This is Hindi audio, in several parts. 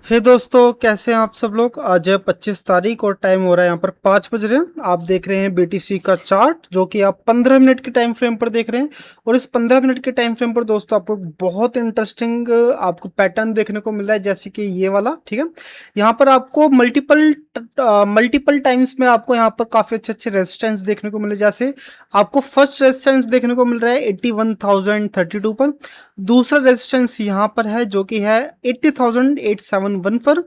हे दोस्तों, कैसे हैं आप सब लोग। आज है 25 तारीख और टाइम हो रहा है यहाँ पर 5 बज रहे हैं। आप देख रहे हैं बीटीसी का चार्ट जो कि आप 15 मिनट के टाइम फ्रेम पर देख रहे हैं। और इस 15 मिनट के टाइम फ्रेम पर दोस्तों आपको बहुत इंटरेस्टिंग आपको पैटर्न देखने को मिल रहा है, जैसे कि ये वाला। ठीक है, यहाँ पर आपको मल्टीपल टाइम्स में आपको यहाँ पर काफ़ी अच्छे अच्छे रेजिस्टेंस देखने को मिले। जैसे आपको फर्स्ट रेजिस्टेंस देखने को मिल रहा है 81,032 पर। दूसरा रेजिस्टेंस यहाँ पर है जो कि है 80,871 पर।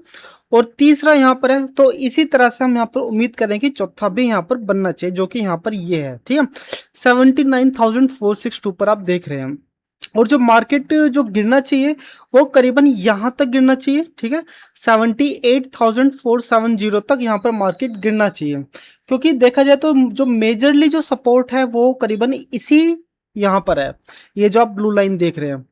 और तीसरा यहाँ पर है। तो इसी तरह से हम यहाँ पर उम्मीद करें कि चौथा भी यहाँ पर बनना चाहिए, जो कि यहाँ पर ये है। ठीक है, 79,462 पर आप देख रहे हैं। और जो मार्केट जो गिरना चाहिए वो करीबन यहाँ तक गिरना चाहिए। ठीक है, 78,470 तक यहाँ पर मार्केट गिरना चाहिए। क्योंकि देखा जाए तो जो मेजरली जो सपोर्ट है वो करीबन इसी यहाँ पर है, ये जो आप ब्लू लाइन देख रहे हैं।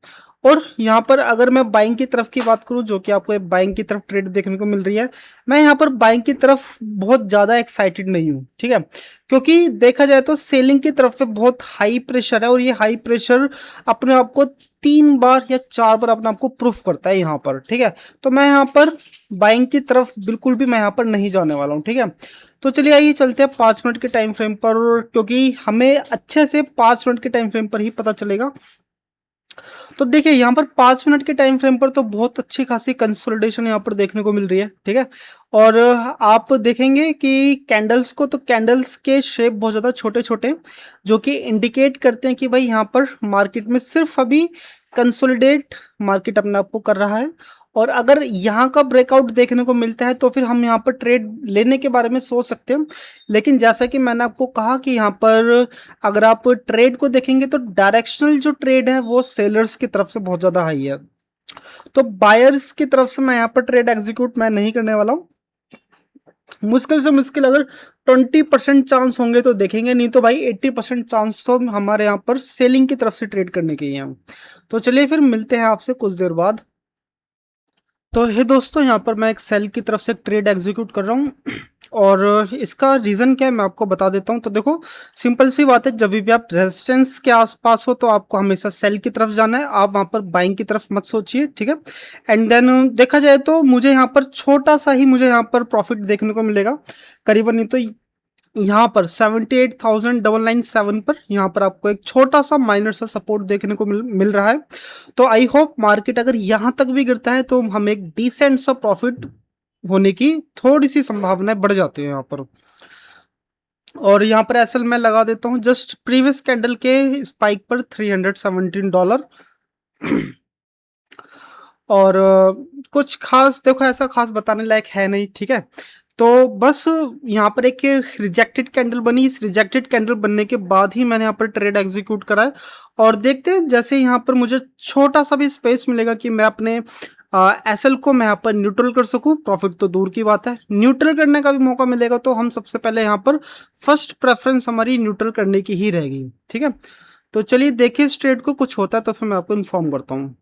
और यहाँ पर अगर मैं बाइंग की तरफ की बात करूँ, जो कि आपको बाइंग की तरफ ट्रेड देखने को मिल रही है, मैं यहाँ पर बाइंग की तरफ बहुत ज़्यादा एक्साइटेड नहीं हूँ। ठीक है, क्योंकि देखा जाए तो सेलिंग की तरफ पे बहुत हाई प्रेशर है और ये हाई प्रेशर अपने आप को 3 बार या 4 बार अपने आप को प्रूफ करता है यहाँ पर। ठीक है, तो मैं यहाँ पर बाइंग की तरफ बिल्कुल भी मैं यहाँ पर नहीं जाने वाला हूँ। ठीक है, तो चलिए आइए चलते हैं 5 मिनट के टाइम फ्रेम पर, क्योंकि हमें अच्छे से 5 मिनट के टाइम फ्रेम पर ही पता चलेगा। तो देखिए यहाँ पर 5 मिनट के टाइम फ्रेम पर तो बहुत अच्छी खासी कंसोलिडेशन यहाँ पर देखने को मिल रही है। ठीक है, और आप देखेंगे कि कैंडल्स को, तो कैंडल्स के शेप बहुत ज़्यादा छोटे छोटे, जो कि इंडिकेट करते हैं कि भाई यहाँ पर मार्केट में सिर्फ अभी कंसोलिडेट मार्केट अपने आप को कर रहा है। और अगर यहाँ का ब्रेकआउट देखने को मिलता है तो फिर हम यहाँ पर ट्रेड लेने के बारे में सोच सकते हैं। लेकिन जैसा कि मैंने आपको कहा कि यहाँ पर अगर आप ट्रेड को देखेंगे तो डायरेक्शनल जो ट्रेड है वो सेलर्स की तरफ से बहुत ज़्यादा हाई है। तो बायर्स की तरफ से मैं यहाँ पर ट्रेड एग्जीक्यूट मैं नहीं करने वाला हूँ। मुश्किल से मुश्किल अगर 20% चांस होंगे तो देखेंगे, नहीं तो भाई 80% चांस तो हमारे यहाँ पर सेलिंग की तरफ से ट्रेड करने के ही हैं। तो चलिए फिर मिलते हैं आपसे कुछ देर बाद। तो हे दोस्तों, यहाँ पर मैं एक सेल की तरफ से ट्रेड एग्जीक्यूट कर रहा हूँ और इसका रीज़न क्या है मैं आपको बता देता हूँ। तो देखो, सिंपल सी बात है, जब भी आप रेजिस्टेंस के आसपास हो तो आपको हमेशा सेल की तरफ जाना है, आप वहाँ पर बाइंग की तरफ मत सोचिए। ठीक है, एंड देन देखा जाए तो मुझे यहाँ पर छोटा सा ही मुझे यहाँ पर प्रॉफिट देखने को मिलेगा करीबन, नहीं तो यहाँ पर 78,997 पर यहाँ पर आपको एक छोटा सा माइनर सा सपोर्ट देखने को मिल रहा है। तो आई होप मार्केट अगर यहाँ तक भी गिरता है तो हमें एक डिसेंट सा प्रॉफिट होने की थोड़ी सी संभावनाएं बढ़ जाती है यहाँ पर। और यहाँ पर एसएल मैं लगा देता हूँ जस्ट प्रीवियस कैंडल के स्पाइक पर $317। और कुछ खास देखो ऐसा खास बताने लायक है नहीं। ठीक है, तो बस यहाँ पर एक रिजेक्टेड कैंडल बनी, इस रिजेक्टेड कैंडल बनने के बाद ही मैंने यहाँ पर ट्रेड एग्जीक्यूट करा है। और देखते हैं जैसे यहाँ पर मुझे छोटा सा भी स्पेस मिलेगा कि मैं अपने एसएल को मैं यहाँ पर न्यूट्रल कर सकूँ, प्रॉफिट तो दूर की बात है, न्यूट्रल करने का भी मौका मिलेगा तो हम सबसे पहले यहाँ पर फर्स्ट प्रेफरेंस हमारी न्यूट्रल करने की ही रहेगी। ठीक है, तो चलिए देखिए इस ट्रेड को कुछ होता है तो फिर मैं आपको इन्फॉर्म करता हूँ।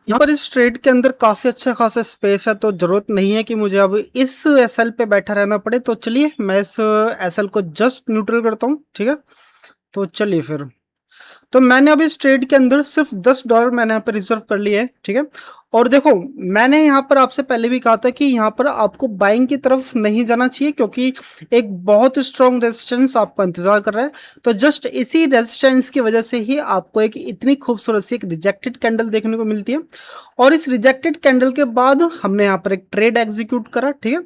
यहाँ पर इस ट्रेड के अंदर काफ़ी अच्छा खासा स्पेस है, तो ज़रूरत नहीं है कि मुझे अब इस एसएल पे बैठा रहना पड़े। तो चलिए मैं इस एसएल को जस्ट न्यूट्रल करता हूँ। ठीक है, तो चलिए फिर। तो मैंने अब इस ट्रेड के अंदर सिर्फ $10 मैंने यहाँ पर रिजर्व कर लिए है। ठीक है, और देखो मैंने यहाँ पर आपसे पहले भी कहा था कि यहाँ पर आपको बाइंग की तरफ नहीं जाना चाहिए, क्योंकि एक बहुत स्ट्रॉन्ग रेजिस्टेंस आपका इंतजार कर रहा है। तो जस्ट इसी रेजिस्टेंस की वजह से ही आपको एक इतनी खूबसूरत सी एक रिजेक्टेड कैंडल देखने को मिलती है। और इस रिजेक्टेड कैंडल के बाद हमने यहाँ पर एक ट्रेड एग्जीक्यूट करा। ठीक है,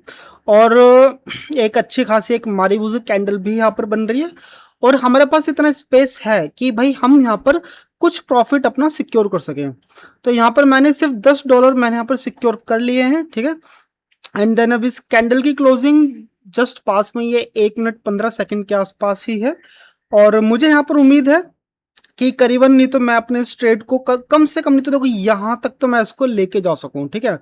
और एक अच्छी खासी एक मारीबूजी कैंडल भी यहाँ पर बन रही है। और हमारे पास इतना स्पेस है कि भाई हम यहाँ पर कुछ प्रॉफिट अपना सिक्योर कर सकें। तो यहाँ पर मैंने सिर्फ $10 मैंने यहाँ पर सिक्योर कर लिए हैं। ठीक है, एंड देन अब इस कैंडल की क्लोजिंग जस्ट पास में, ये 1 मिनट 15 सेकंड के आसपास ही है। और मुझे यहाँ पर उम्मीद है कि करीबन, नहीं तो मैं अपने इस ट्रेड को कम से कम, नहीं तो देखो यहाँ तक तो मैं इसको लेके जा सकूं, ठीक है।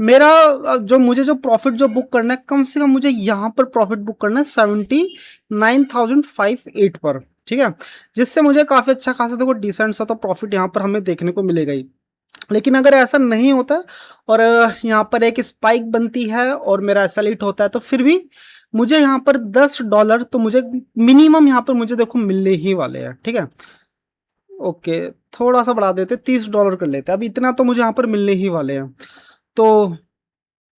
मेरा जो मुझे जो प्रॉफिट जो बुक करना है, कम से कम मुझे यहाँ पर प्रॉफिट बुक करना है 79,508 पर, ठीक है। जिससे मुझे काफी अच्छा खासा देखो डिसेंट सा तो प्रॉफिट यहाँ पर हमें देखने को मिलेगा ही। लेकिन अगर ऐसा नहीं होता और यहाँ पर एक स्पाइक बनती है और मेरा ऐसा हिट होता है, तो फिर भी मुझे यहाँ पर $10 तो मुझे मिनिमम यहाँ पर मुझे देखो मिलने ही वाले हैं, ठीक है। ओके, थोड़ा सा बढ़ा देते, $30 कर लेते, अब इतना तो मुझे यहाँ पर मिलने ही वाले हैं। तो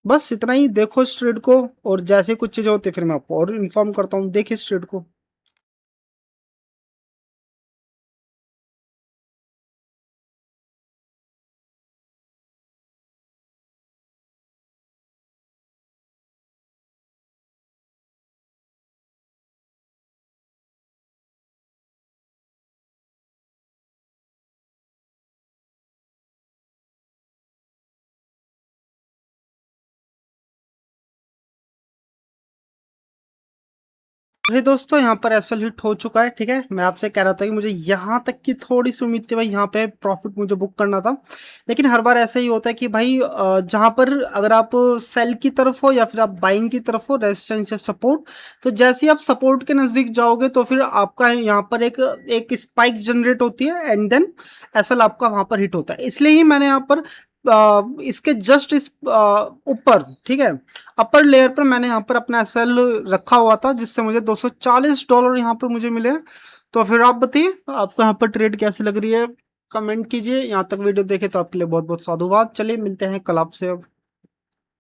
बस इतना ही, देखो इस ट्रेड को, और जैसे कुछ चीज़ें होती है फिर मैं आपको और इन्फॉर्म करता हूँ। देखिए इस ट्रेड को। हे दोस्तों, यहाँ पर एसएल हिट हो चुका है, ठीक है। मैं आपसे कह रहा था कि मुझे यहाँ तक की थोड़ी सी उम्मीद थी भाई, यहाँ पे प्रॉफिट मुझे बुक करना था। लेकिन हर बार ऐसा ही होता है कि भाई जहाँ पर अगर आप सेल की तरफ हो या फिर आप बाइंग की तरफ हो, रेजिस्टेंस या सपोर्ट, तो जैसे ही आप सपोर्ट के नज़दीक जाओगे तो फिर आपका यहाँ पर एक एक स्पाइक जनरेट होती है, एंड देन एसएल आपका वहाँ पर हिट होता है। इसलिए ही मैंने यहाँ पर इसके जस्ट इस ऊपर, ठीक है, अपर लेयर पर मैंने यहाँ पर अपना एसएल रखा हुआ था, जिससे मुझे $240 यहाँ पर मुझे मिले। तो फिर आप बताइए आपको यहाँ पर ट्रेड कैसी लग रही है, कमेंट कीजिए। यहाँ तक वीडियो देखे तो आपके लिए बहुत बहुत साधुवाद। चलिए मिलते हैं कल आपसे अब।